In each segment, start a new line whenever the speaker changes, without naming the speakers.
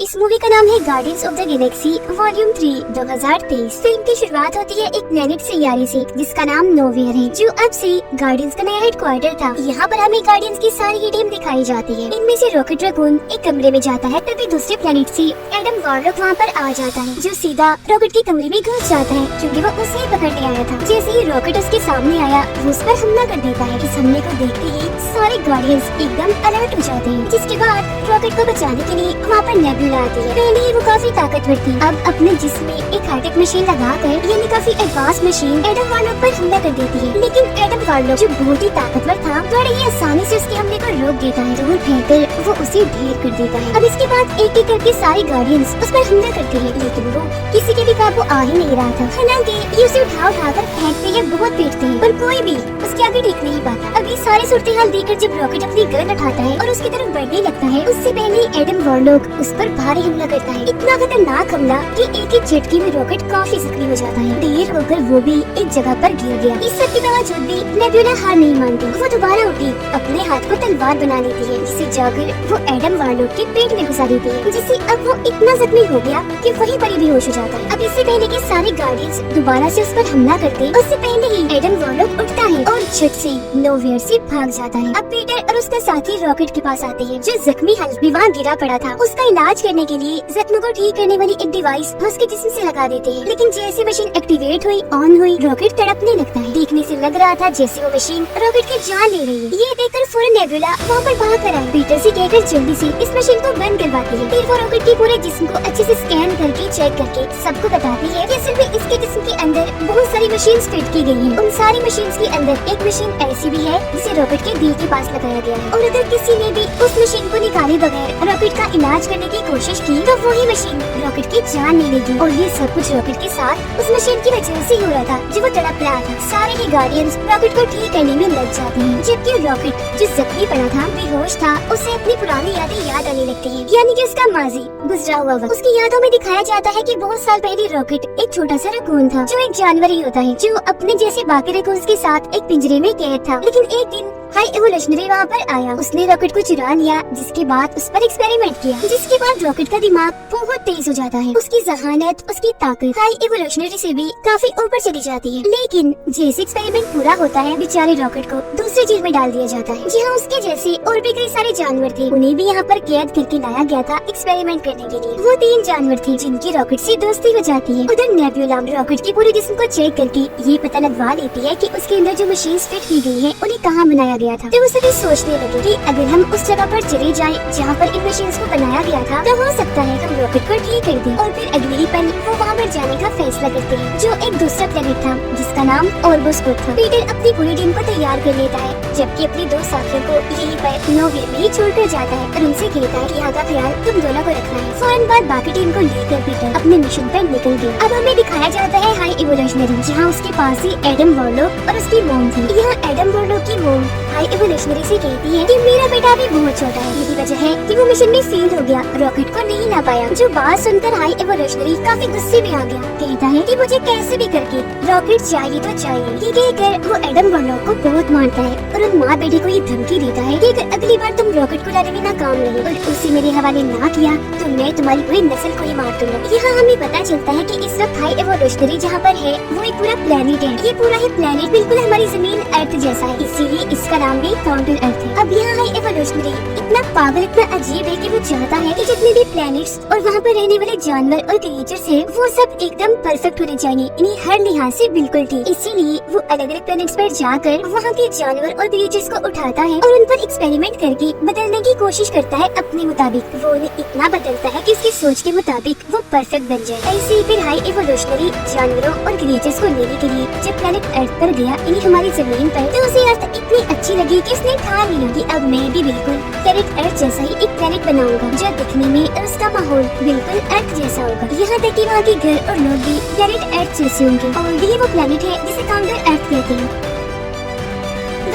इस मूवी का नाम है guardians of the Galaxy volume 3 2023। Film की शुरुआत होती है एक प्लेनेट सैयारे से जिसका नाम नोवेयर है, जो अब से गार्डियंस का नया हेडक्वार्टर था। यहाँ पर हमें गार्डियंस की सारी ही टीम दिखाई जाती है। इनमें से रॉकेट रैकून एक कमरे में जाता है, तभी दूसरे प्लेनेट से एडम वार्लॉक वहाँ पर आ जाता है, जो सीधा रॉकेट के कमरे में घुस जाता है क्योंकि वो उसे ही पकड़ने आया था। जैसे ही रॉकेट उसके सामने आया, वो उस पर हमला कर देता है। इस हमले को देखते ही सारे गार्डियंस एकदम अलर्ट हो जाते हैं, जिसके बाद रॉकेट को बचाने के लिए वहाँ पर नेबुला आती है। पहले ही वो काफी ताकतवर थी, अब अपने जिस्म में एक हाईटेक मशीन लगाकर यानी काफी एडवांस मशीन एडम वार्लॉक पर हमला कर देती है। लेकिन एडम वार्लॉक जो बहुत ही ताकतवर था, बड़े ही आसानी से उसके हमले को रोक देता है। दूर फेंककर वो उसे ढेर कर देता है। अब इसके बाद एक एक करके सारे गार्डियंस उस पर हमला करते हैं, लेकिन वो किसी के भी काबू आ ही नहीं रहा था। हालांकि ये उसे उठा कर फेंकते हैं, बहुत पीटते हैं, पर कोई भी उसके आगे टिक नहीं पाता। अभी सारे सूरत हाल देखकर जब रॉकेट अपनी गन उठाता है और उसकी तरफ बढ़ने लगता है, उससे पहले एडम वार्लॉक उस पर भारी हमला करता है। इतना खतरनाक हमला कि एक ही झटके में रॉकेट काफी जख्मी हो जाता है। ढेर होकर वो भी एक जगह पर गिर गया। इस सब के बावजूद भी नेबुला हार नहीं मानती। वो दोबारा उठी, अपने हाथ को तलवार बना लेती है, जिसे जाकर वो एडम वार्लॉक के पेट में घुसा देती है, जिससे अब वो इतना जख्मी हो गया कि वहीं पर ही बेहोश हो जाता है। अब इससे पहले कि सारे गार्डियंस दोबारा से उस पर हमला करते, उससे पहले ही एडम वार्लॉक उठता है और झट से नोवेयर से भाग जाता है। अब पीटर और उसका साथी रॉकेट के पास आते हैं, जो जख्मी हल्क भी वहाँ गिरा पड़ा था। उसका इलाज करने के लिए जख्म को ठीक करने वाली एक डिवाइस उसके जिस्म से लगा देते हैं। लेकिन जैसे मशीन एक्टिवेट हुई, ऑन हुई, रॉकेट तड़पने लगता है। देखने से लग रहा था जैसे वो मशीन रॉकेट की जान ले रही है। ये देखकर फौरन नेबुला वहाँ पर भाग कर आई, पीटर से कहकर जल्दी से इस मशीन को बंद करवाती है। फिर वो रॉकेट के पूरे जिस्म को अच्छे से स्कैन करके चेक करके सबको बताती है कि असल में इसके जिस्म के अंदर बहुत सारी मशीन फिट की गई है। उन सारी मशीन के अंदर एक मशीन ऐसी भी है जिसे रॉकेट के दिल के पास लगाया गया है, और अगर किसी ने भी उस मशीन को निकाले बगैर रॉकेट का इलाज करने की कोशिश की तो वही मशीन रॉकेट की जान ले लेगी। और ये सब कुछ रॉकेट के साथ उस मशीन की वजह से हो रहा था, जो वो तड़प रहा था। सारे ही गार्डियंस रॉकेट को ठीक करने में लग जाते हैं, जबकि रॉकेट जो जख्मी पड़ा था, बेहोश था, उसे अपनी पुरानी यादें याद आने लगती हैं, यानी कि उसका माजी, गुजरा हुआ वक्त। उसकी यादों में दिखाया जाता है कि बहुत साल पहले रॉकेट एक छोटा सा रैकून था, जो एक जानवर ही होता है, जो अपने जैसे बाकी रैकून्स के साथ एक पिंजरे में कैद था। लेकिन एक दिन हाई एवोल्यूशनरी वहाँ पर आया, उसने रॉकेट को चुरा लिया, जिसके बाद उस पर एक्सपेरिमेंट किया, जिसके बाद रॉकेट का दिमाग बहुत तेज हो जाता है। उसकी जहानत, उसकी ताकत हाई एवोल्यूशनरी से भी काफी ऊपर चली जाती है। लेकिन जैसे एक्सपेरिमेंट पूरा होता है, बेचारे रॉकेट को दूसरी जेल में डाल दिया जाता है, जहाँ उसके जैसे और भी कई सारे जानवर थे। उन्हें भी यहाँ पर कैद करके लाया गया था एक्सपेरिमेंट करने के लिए। वो 3 जानवर थे जिनकी रॉकेट से दोस्ती हो जाती है। उधर नेबुला रॉकेट के पूरे जिस्म को चेक करके ये पता लगवा लेती है कि उसके अंदर जो मशीन फिट की गई है उन्हें कहाँ बनाया गया था। तो वो सभी सोचने लगे कि अगर हम उस जगह पर चले जाएं जहाँ पर इन मशीन्स को बनाया गया था, तो हो सकता है हम रॉकेट को ठीक कर दें। और फिर अगले ही पल वो वहाँ पर जाने का फैसला करते हैं, जो एक दूसरा प्लेनेट था जिसका नाम ऑर्बस था। पीटर अपनी पूरी टीम को तैयार कर लेता है, जबकि अपने 2 साथियों को यहीं पर नोवेयर में ही छोड़कर जाता है और उनसे कहता है कि यहाँ का ख्याल तुम दोनों को रखना है। फौरन बाद बाकी टीम को लेकर पीटर अपने मिशन पर निकल गया। अब हमें दिखाया जाता है हाई एवोल्यूशनरी, जहाँ उसके पास ही एडम वार्लॉक और उसकी मॉम थी। यहाँ एडम वार्लॉक की मॉम हाई एवोल्यूशनरी से कहती है कि मेरा बेटा भी बहुत छोटा है, यही वजह है कि वो मिशन में फेल हो गया, रॉकेट को नहीं ला पाया। जो बात सुनकर हाई एवोल्यूशनरी काफी गुस्से में आ गया, कहता है कि मुझे कैसे भी करके रॉकेट चाहिए तो चाहिए। ये कहकर वो एडम वार्लॉक को बहुत मारता है और उन माँ बेटे को ये धमकी देता है कि अगर अगली बार तुम रॉकेट को लाने में नाकाम रहे और उसे मेरे हवाले ना किया तो मैं तुम्हारी पूरी नस्ल को ही मार दूंगा। यहाँ हमें पता चलता है कि इस वक्त हाई एवोल्यूशनरी जहाँ पर है वो एक पूरा प्लेनेट है। ये पूरा ही प्लेनेट बिल्कुल हमारी जमीन अर्थ जैसा है, इसीलिए इसका नाम भी काउंटर अर्थ है। अब यहाँ हाई एवोल्यूशनरी इतना पागल, इतना अजीब है कि वो चाहता है कि जितने भी प्लैनेट्स और वहाँ पर रहने वाले जानवर और क्रिएचर्स हैं, वो सब एकदम परफेक्ट होने चाहिए, इन्हें हर लिहाज से बिल्कुल ठीक। इसीलिए वो अलग अलग प्लैनेट्स पर जाकर वहाँ के जानवर और क्रिएचर्स को उठाता है और उन पर एक्सपेरिमेंट करके बदलने की कोशिश करता है अपने मुताबिक। वो उन्हें इतना बदलता है कि उसकी सोच के मुताबिक वो परफेक्ट बन जाए। ऐसे ही फिर हाई एवोल्यूशनरी जानवरों और क्रिएचर्स को लेने के लिए जब प्लैनेट अर्थ पर गया, इन्हें हमारी जमीन पर, तो उसे अर्थ इतनी अच्छी लगी कि उसने ठान लिया कि अब मैं भी बिल्कुल प्लेनेट अर्थ जैसा ही एक प्लेनेट बनाऊंगा, जो दिखने में और उसका माहौल बिल्कुल अर्थ जैसा होगा। यहाँ तक कि वहाँ के घर और लोग भी प्लेनेट अर्थ जैसे होंगे। और ये वो प्लेनेट है जिसे काउंटर अर्थ कहते हैं।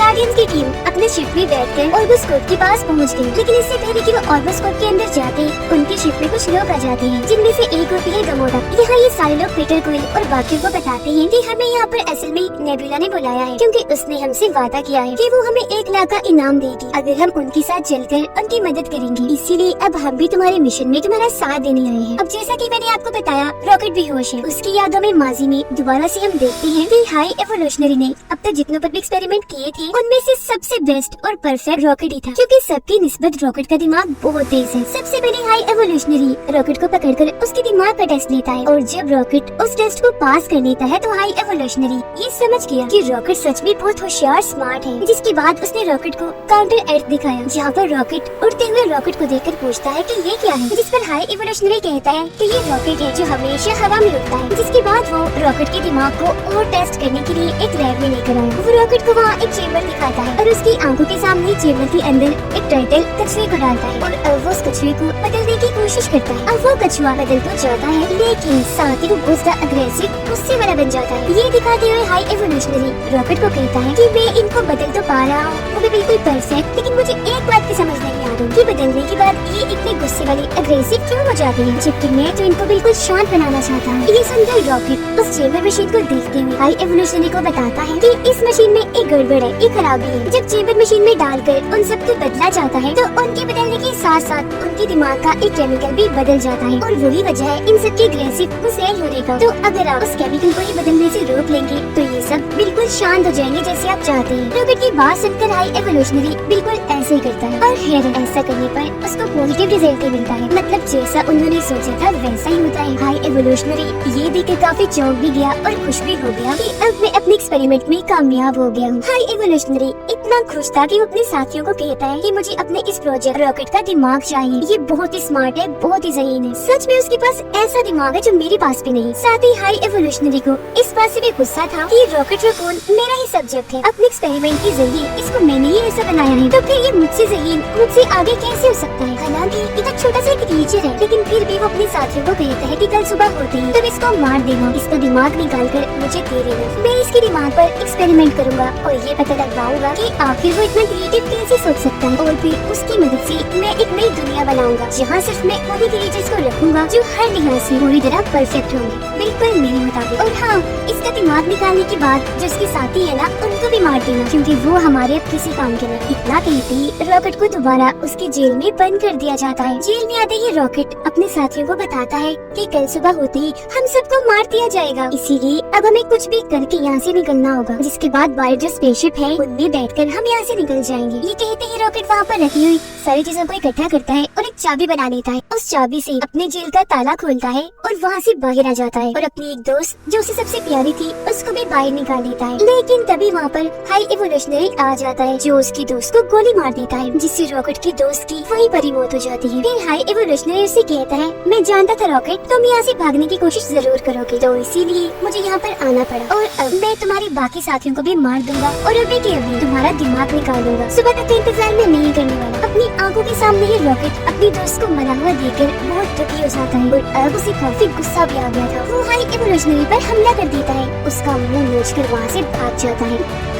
गार्डियंस की टीम अपने शिप में बैठकर ऑर्बस कोड के पास पहुंच गई। लेकिन इससे पहले कि वो ऑर्बस कोड के अंदर जाते, उनकी शिप में कुछ लोग आ जाते हैं, जिनमें से एक होती है गमोरा। यहाँ ये सारे लोग पीटर क्विल और बाकियों को बताते हैं कि हमें यहाँ पर असल में नेबुला ने बुलाया है, क्योंकि उसने हमसे वादा किया है कि वो हमें 1 लाख का इनाम देगी अगर हम उनके साथ चलकर उनकी मदद करेंगे। इसीलिए अब हम भी तुम्हारे मिशन में तुम्हारा साथ देने आए हैं। अब जैसा कि मैंने आपको बताया, रॉकेट बेहोश है। उसकी यादों में माजी में दोबारा से हम देखते हैं कि हाई एवोल्यूशनरी ने अब तक जितनों पर भी एक्सपेरिमेंट किए थे, उनमें से सबसे बेस्ट और परफेक्ट रॉकेट ही था, क्योंकि सबकी निस्बत रॉकेट का दिमाग बहुत तेज है। सबसे पहले हाई एवोल्यूशनरी रॉकेट को पकड़कर उसके दिमाग का टेस्ट लेता है, और जब रॉकेट उस टेस्ट को पास कर लेता है तो हाई एवोल्यूशनरी ये समझ गया कि रॉकेट सच में बहुत होशियार स्मार्ट है। जिसके बाद उसने रॉकेट को काउंटर अर्थ दिखाया, जहाँ पर रॉकेट उड़ते हुए रॉकेट को देखकर पूछता है कि ये क्या है, जिस पर हाई एवोल्यूशनरी कहता है कि ये रॉकेट है जो हमेशा हवा में उड़ता है। जिसके बाद वो रॉकेट के दिमाग को और टेस्ट करने के लिए एक लैब में लेकर आया। वो रॉकेट को वहाँ एक चेम्बर दिखाता है और उसकी आंखों के सामने चेम्बर के अंदर एक टर्टल कछुए को डालता है, और अब वो उस कछुए को बदलने की कोशिश करता है। अब वो कछुआ बदल तो जाता है, लेकिन साथ ही वो बहुत ज्यादा अग्रेसिव गुस्से वाला बन जाता है। ये दिखाते हुए हाई एवोल्यूशनरी रॉकेट को कहता है कि मैं इनको बदल तो पा रहा हूँ, वो भी बिल्कुल परफेक्ट, लेकिन मुझे एक बात की समझ नहीं आ रही कि बदलने के बाद ये इतने गुस्से वाले अग्रेसिव क्यों हो जाते हैं, जबकि मैं तो इनको बिल्कुल शांत बनाना चाहता हूँ। ये सुनकर रॉकेट उस चेम्बर मशीन को देखते हुए हाई एवोल्यूशनरी को बताता है कि इस मशीन में एक गड़बड़ है, एक खराबी है। जब चेम्बर मशीन में डालकर उन सबको बदला जाता है तो उनके बदलने के साथ साथ उनके दिमाग का एक केमिकल भी बदल जाता है, और वही वजह है इन सबके अग्रेसिव गुस्से होने का। तो अगर आप उस केमिकल को ही बदलने से रोक लेंगे तो ये सब बिल्कुल शांत हो जाएंगे जैसे आप चाहते हैं। रॉकेट की बात सुनकर हाई एवोल्यूशनरी बिल्कुल ऐसे ही करता है, और खैर ऐसा करने पर उसको पॉजिटिव रिजल्ट मिलता है। मतलब जैसा उन्होंने सोचा था वैसा ही होता है। हाई एवोल्यूशनरी ये देखकर काफी चौंक भी गया और खुश भी हो गया कि अब मैं अपने एक्सपेरिमेंट में कामयाब हो गया हूँ। हाई एवोल्यूशनरी इतना खुश था कि वो अपने साथियों को कहता है कि मुझे अपने इस प्रोजेक्ट रॉकेट का दिमाग चाहिए, ये बहुत ही स्मार्ट है, बहुत ही ज़हीन है। सच में उसके पास ऐसा दिमाग है जो मेरे पास भी नहीं। साथ ही हाई एवोल्यूशनरी को इस बात से भी गुस्सा था कि रॉकेट रकून मेरा ही सब्जेक्ट है। अपने एक्सपेरिमेंट के जरिए इसको मैंने ही ऐसा बनाया है, तो फिर ये मुझसे ज़हीन, मुझसे आगे कैसे हो सकता है। हालांकि इतना छोटा सा क्रीचर है, लेकिन फिर भी वो अपने साथियों को कहता है कि कल सुबह होते ही तब इसको मार देना, इसका दिमाग निकाल कर मुझे दे देना। मैं इसके दिमाग पर एक्सपेरिमेंट करूंगा और ये पता लगवाऊंगा कि आखिर वो इतना क्रिएटिव कैसे सोच सकता है, और फिर उसकी मदद से मैं एक नई दुनिया बनाऊंगा जहाँ सिर्फ मैं उन्हीं क्रिएचर्स को रखूंगा जो हर लिहाज से पूरी तरह परफेक्ट होंगे, बिल्कुल मेरे मुताबिक। और हाँ, इसका दिमाग निकालने के बाद जो उसके साथी है ना, उनको भी मार देना, क्योंकि वो हमारे अब किसी काम के नहीं। इतना कहते ही रॉकेट को दोबारा उसकी जेल में बंद कर दिया जाता है। जेल में आते ही रॉकेट अपने साथियों को बताता है कि कल सुबह होते ही हम सबको मार दिया जाएगा, इसीलिए अब हमें कुछ भी करके यहाँ से निकलना होगा। जिसके बाद बाहर जो स्पेसशिप है उनमें बैठकर हम यहाँ से निकल जाएंगे। ये कहते ही रॉकेट वहाँ पर रखी हुई सारी चीजों को इकट्ठा करता है और एक चाबी बना लेता है। उस चाबी से अपने जेल का ताला खोलता है और वहाँ से बाहर आ जाता है, और अपनी एक दोस्त जो उसे सबसे प्यारी थी उसको भी बाहर निकाल देता है। लेकिन तभी वहाँ पर हाई एवोल्यूशनरी आ जाता है, जो उसकी दोस्त को गोली मार देता है, जिससे रॉकेट की दोस्त की वहीं पर ही मौत हो जाती है। फिर हाई एवोल्यूशनरी उससे कहता है, मैं जानता था रॉकेट तुम यहाँ से भागने की कोशिश जरूर करोगे, तो इसीलिए मुझे यहाँ पर आना पड़ा, और अब मैं तुम्हारे बाकी साथियों को भी मार दूंगा और अभी के अभी तुम्हारा दिमाग निकाल दूंगा। सुबह तक का इंतजार मैं नहीं करने वाला। अपनी आंखों के सामने ही रॉकेट अपनी दोस्त को मरा हुआ देखकर बहुत दुखी हो जाता है, और अब उसे काफी गुस्सा भी आ गया था। वो हाई एवोल्यूशनरी पर हमला कर देता है, उसका मुंह नोचकर वहाँ से भाग जाता है।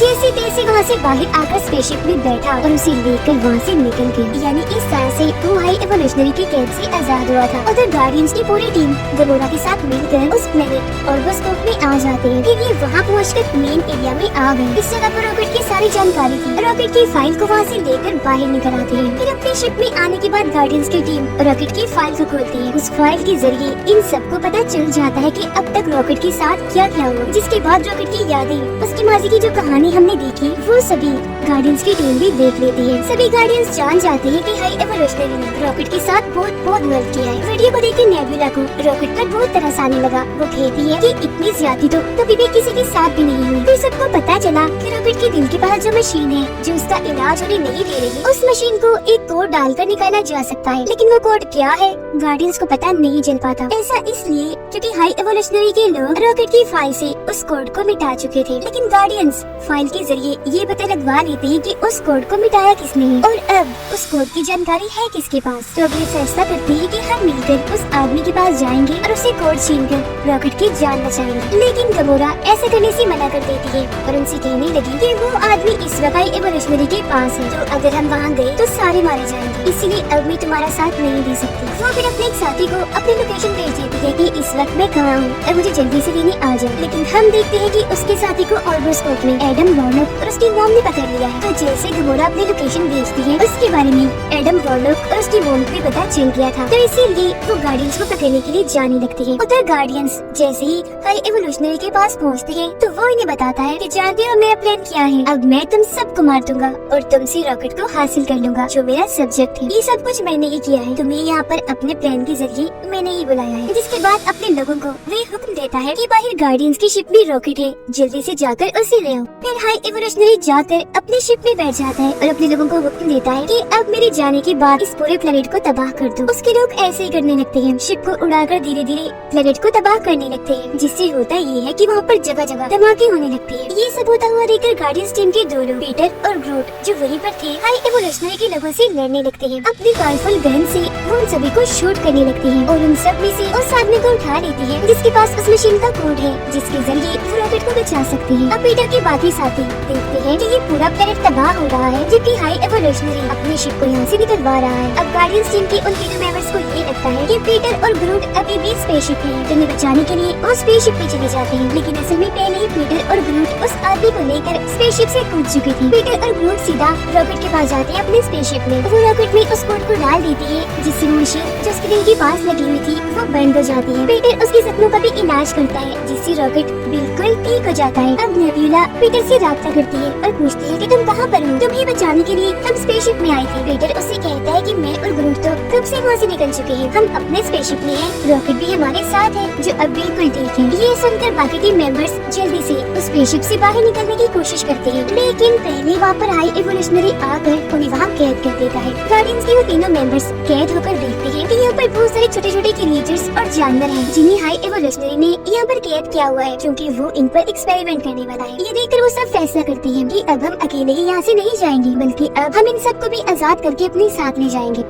जैसे तैसे वहाँ से बाहर आकर स्पेसशिप में बैठा और उसे लेकर वहाँ से निकल गया। यानी इस तरह से वो हाई एवोल्यूशनरी की कैद से आजाद हुआ था। उधर गार्डियंस की पूरी टीम गमोरा के साथ मिलकर उस प्लेनेट ऑर्बस कोड में आ जाते हैं। फिर ये वहाँ पहुँचकर मेन एरिया में आ गए। इस जगह पर रॉकेट की सारी जानकारी थी। रॉकेट की फाइल को वहाँ से लेकर बाहर निकल आते हैं। फिर अपनी शिप में आने के बाद गार्डियंस की टीम रॉकेट की फाइल को खोलती है। उस फाइल के जरिए इन सबको पता चल जाता है कि अब तक रॉकेट के साथ क्या क्या हुआ। जिसके बाद रॉकेट की यादें, उसकी माजी की जो कहानी हमने देखी, वो सभी गार्डियंस की टीम भी देख लेती है। सभी गार्डियंस जान जाते हैं कि हाई एवोल्यूशनरी ने रॉकेट के साथ बहुत मदद किया है। वीडियो को देखकर नेबुला को रॉकेट पर बहुत तरस आने लगा। वो कहती है कि इतनी ज्यादती तो कभी भी किसी के साथ भी नहीं हुई। फिर सबको पता चला कि रॉकेट के दिल के पास जो मशीन है जो उसका इलाज उन्हें नहीं दे रही, उस मशीन को एक कोड डालकर निकाला जा सकता है, लेकिन वो कोड क्या है गार्डियंस को पता नहीं चल पाता। ऐसा इसलिए क्योंकि हाई एवोल्यूशनरी के लोग रॉकेट की फाइल से उस कोड को मिटा चुके थे, लेकिन गार्डियंस फाइल मोबाइल के जरिए ये पता लगवा लेते हैं कि उस कोड को मिटाया किसने है और अब उस कोड की जानकारी है किसके पास। तो अब ये फैसला करते हैं कि हम मिलकर उस आदमी के पास जाएंगे और उसे कोड छीनकर रॉकेट की जान बचाएंगे। लेकिन गमोरा ऐसा करने से मना कर देती है और उनसे कहने लगी कि वो आदमी इस वक्त एवोल्यूशनरी के पास है, तो अगर हम वहाँ गए तो सारे मारे जाएंगे, इसीलिए अब मैं तुम्हारा साथ नहीं दे सकती। वो फिर अपने एक साथी को अपनी लोकेशन भेज देती है कि इस वक्त मैं कहाँ हूँ और मुझे जल्दी से लेने आ जाए। लेकिन हम देखते हैं कि उसके साथी को ऑर्बोस्कोप में एडम वॉर्नॉक और उसकी मॉम ने पकड़ लिया है। तो जैसे गमोरा अपनी लोकेशन भेजती है उसके बारे में एडम वॉर्नॉक और उसकी मॉम को भी पता चल गया था, तो इसीलिए वो गार्डियंस को पकड़ने के लिए जाने लगती है। उधर गार्डियंस जैसे ही हाई एवोल्यूशनरी के पास पहुँचते हैं तो वो इन्हें बताता है कि जानते हो मेरा प्लान क्या है, अब मैं तुम सबको मार दूंगा और तुमसे रॉकेट को हासिल कर लूंगा जो मेरा सब्जेक्ट है। ये सब कुछ मैंने ही किया है, तुम्हें यहाँ पर अपने प्लान के जरिए मैंने ही बुलाया है। जिसके बाद अपने लोगों को वे हुक्म देता है कि बाहर गार्डियंस की शिप में रॉकेट है, जल्दी से जाकर उसे ले आओ। फिर हाई एवोल्यूशनरी जाकर अपनी शिप में बैठ जाता है और अपने लोगों को हुक्म देता है कि अब मेरे जाने के बाद इस पूरे प्लेनेट को तबाह कर दो। उसके लोग ऐसे ही करने लगते हैं, शिप को उड़ाकर धीरे धीरे प्लेनेट को तबाह करने लगते हैं। जिससे होता ये है कि वहाँ पर जगह जगह धमाके होने लगते हैं। ये सब होता हुआ देखकर गार्डियंस टीम के दो लोग पीटर और ग्रूट जो वहीं पर थे हाई एवोल्यूशनरी के लोगों से लड़ने लगते हैं। अपनी पावरफुल गन से वो उन सभी को शूट करने लगते हैं और उन सब में से उस आदमी को उठा लेती है जिसके पास उस मशीन का कोड है जिसके जरिए वो रॉकेट को बचा सकते हैं। अब पीटर के बाकी साथी देखते हैं कि ये पूरा प्लेनेट तबाह हो रहा है जबकि हाई एवोल्यूशनरी अपनी शिप को यहाँ से निकलवा रहा है। अब गार्डियंस टीम के उन तीनों मेंबर्स को ये लगता है कि पीटर और ग्रूट अभी भी स्पेसशिप में है, उन्हें बचाने के लिए वो स्पेसशिप पे चले जाते हैं। लेकिन असल में पहले ही पीटर और ग्रूट उस आदमी को लेकर स्पेसशिप से कूद चुके थे। पीटर और ग्रूट सीधा रॉकेट के पास जाते हैं अपने स्पेसशिप में। वो रॉकेट में उस कोड को डाल देती है जिससे वो मशीन जो उसके दिल के पास लगी हुई थी वो बंद हो जाती है। पीटर उसके सपनों का भी इलाज करता है जिससे रॉकेट बिल्कुल ठीक हो जाता है। अब नेब्यूला पीटर से राब्ता करती है और पूछती है कि तुम कहाँ पर हो, तुम्हें बचाने के लिए हम स्पेसशिप में आए थे। पीटर उससे कहता है कि मैं और ग्रूट तो कब से वहाँ से निकल चुके हैं, हम अपने स्पेसशिप में हैं, रॉकेट भी हमारे साथ है जो अब बिल्कुल ठीक है। ये सुनकर बाकी टीम मेंबर्स जल्दी से उस स्पेसशिप से बाहर निकलने की कोशिश करते हैं, लेकिन पहले वहाँ पर हाई एवोल्यूशनरी आकर उन्हें वहाँ कैद कर देता है। गार्डियंस के वो तीनों मेंबर्स कैद होकर देखते हैं कि यहाँ पर बहुत सारे छोटे छोटे क्रिएचर्स और जानवर हैं जिन्हें हाई एवोल्यूशनरी ने यहाँ पर कैद किया हुआ है क्योंकि वो इन पर एक्सपेरिमेंट करने वाला है। ये देखकर वो सब फैसला करते हैं कि अब हम अकेले ही यहाँ से नहीं जाएंगे बल्कि अब हम इन सबको भी आजाद करके अपने साथ ले जाएंगे।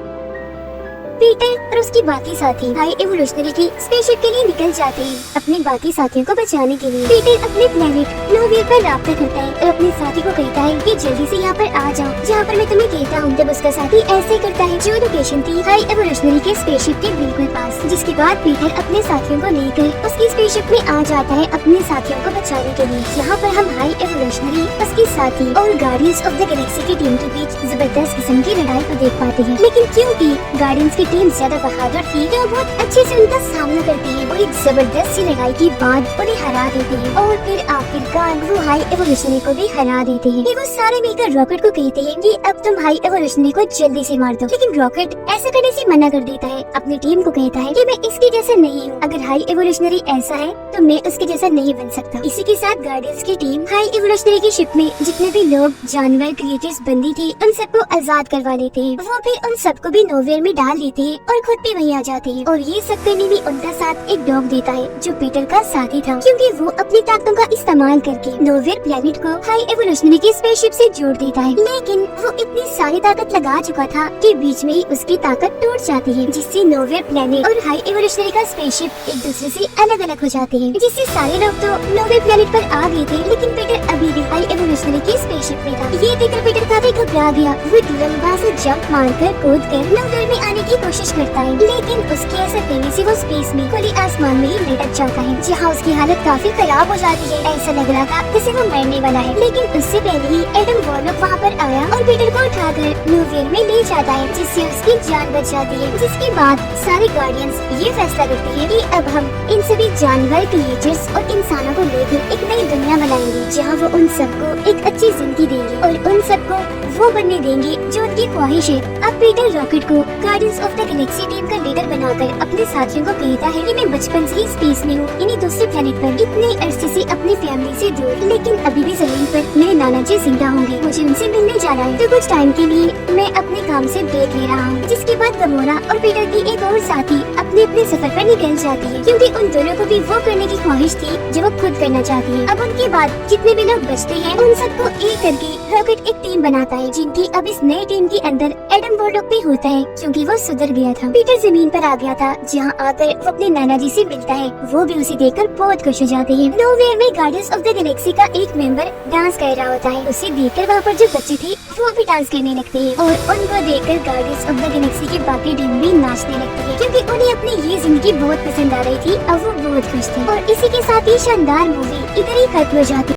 पीटर और उसके बाकी साथी हाई एवोल्यूशनरी की स्पेसशिप के लिए निकल जाते हैं अपने बाकी साथियों को बचाने के लिए। पीटर अपने प्लेनेट नोवेयर पर राब्ता करता है और अपने साथी को कहता है कि जल्दी से यहाँ पर आ जाओ जहाँ पर मैं तुम्हें कहता हूँ। तब उसका साथी ऐसे करता है जो लोकेशन थी हाई एवोल्यूशनरी के स्पेसशिप के बिल्कुल पास। जिसके बाद पीटर अपने साथियों को लेकर उसकी स्पेसशिप में आ जाता है अपने साथियों को बचाने के लिए। यहाँ पर हम हाई एवोल्यूशनरी, उसके साथी और गार्डियंस ऑफ द गैलेक्सी की टीम के बीच जबरदस्त किस्म की लड़ाई को देख पाते हैं। लेकिन क्योंकि गार्डियंस की टीम ज्यादा बहादुर थी तो बहुत अच्छे से उनका सामना करती है और एक जबरदस्त सी लड़ाई के बाद उन्हें हरा देते हैं और फिर आखिरकार वो हाई एवोल्यूशनरी को भी हरा देते हैं। फिर वो सारे मिलकर रॉकेट को कहते हैं कि अब तुम हाई एवोल्यूशनरी को जल्दी से मार दो। लेकिन रॉकेट ऐसा करने से मना कर देता है, अपनी टीम को कहता है कि मैं इसके जैसा नहीं हूँ, अगर हाई एवोल्यूशनरी ऐसा है तो मैं उसके जैसा नहीं बन सकता। इसी के साथ गार्डियंस की टीम हाई एवोल्यूशनरी की शिप में जितने भी लोग, जानवर, क्रिएचर्स बंदी थे उन सबको आजाद करवा लेते हैं। वो फिर उन सबको भी नोवेयर में डाल देते हैं और खुद भी वहीं आ जाते हैं। और ये सब करने में उनका साथ एक डॉग देता है जो पीटर का साथी था क्योंकि वो अपनी ताकतों का इस्तेमाल करके नोवेयर प्लेनेट को हाई एवोल्यूशनरी की स्पेसशिप से जोड़ देता है। लेकिन वो इतनी सारी ताकत लगा चुका था कि बीच में ही उसकी ताकत टूट जाती है जिससे नोवेयर प्लेनेट और हाई एवोल्यूशनरी का स्पेसशिप एक दूसरे से अलग अलग हो जाते हैं। जिससे सारे लोग तो नोवेयर प्लेनेट पर आ गए थे लेकिन पीटर अभी भी हाई एवोल्यूशनरी की स्पेसशिप में था। ये देखकर पीटर काफी घबरा गया। वो लंबा से जंप मारकर कूद कर नोवेयर में आने की कोशिश करता है लेकिन उसके ऐसा करने से वो स्पेस में खुले आसमान में ही लटक जाता है जहाँ उसकी हालत काफी खराब हो जाती है। ऐसा लग रहा था जैसे वो मरने वाला है। लेकिन उससे पहले ही एडम वॉर्नॉक वहाँ पर आया और पीटर को उठाकर नोवेयर में ले जाता है जिससे उसकी जान बच जाती है। जिसके बाद सारे गार्डियंस ये फैसला करते हैं कि अब हम इन सभी जानवर, क्रिएचर्स और इंसानों को लेकर एक नई दुनिया बनाएंगे जहाँ वो उन सबको एक अच्छी जिंदगी देंगे और उन सबको वो बनने देंगे जो उनकी ख्वाहिश है। अब पीटर रॉकेट को guardians of the Galaxy team का लीडर बना आकर अपने साथियों को कहता है कि मैं बचपन से ही स्पेस में हूँ, इन्हीं दूसरे प्लेनेट पर इतने अरसे से अपनी फैमिली से दूर, लेकिन अभी भी जमीन पर मेरे नाना जी जिंदा होंगे, मुझे उनसे मिलने जाना है। तो कुछ टाइम के लिए मैं अपने काम से ब्रेक ले रहा हूँ। जिसके बाद गमोरा और पीटर की एक और साथी अपने अपने सफर पर निकल जाती है, क्योंकि उन दोनों को भी वो करने की ख्वाहिश थी जो वो खुद करना चाहती है। अब उनके बाद जितने भी लोग बचते हैं उन सबको एक करके रॉकेट एक टीम बनाता है, जिनकी अब इस नई टीम के अंदर एडम वॉर्लॉक भी होता है, क्योंकि वो सुधर गया था। पीटर जमीन पर आ गया था, जहाँ आकर वो अपने नाना जी से मिलता है। वो भी उसे देखकर बहुत खुश हो जाते हैं। नोवेयर में गार्डियंस ऑफ द गैलेक्सी का एक मेंबर डांस कर रहा होता है। उसे देखकर वहाँ पर जो बच्चे थे वो भी डांस करने लगते हैं, और उनको देखकर गार्डियंस ऑफ द गैलेक्सी की बाकी टीम भी नाचने लगती है, क्योंकि उन्हें अपनी ये जिंदगी बहुत पसंद आ रही थी। अब वो बहुत खुश थे। और इसी के साथ ये शानदार मूवी इधर ही खत्म हो जाती है।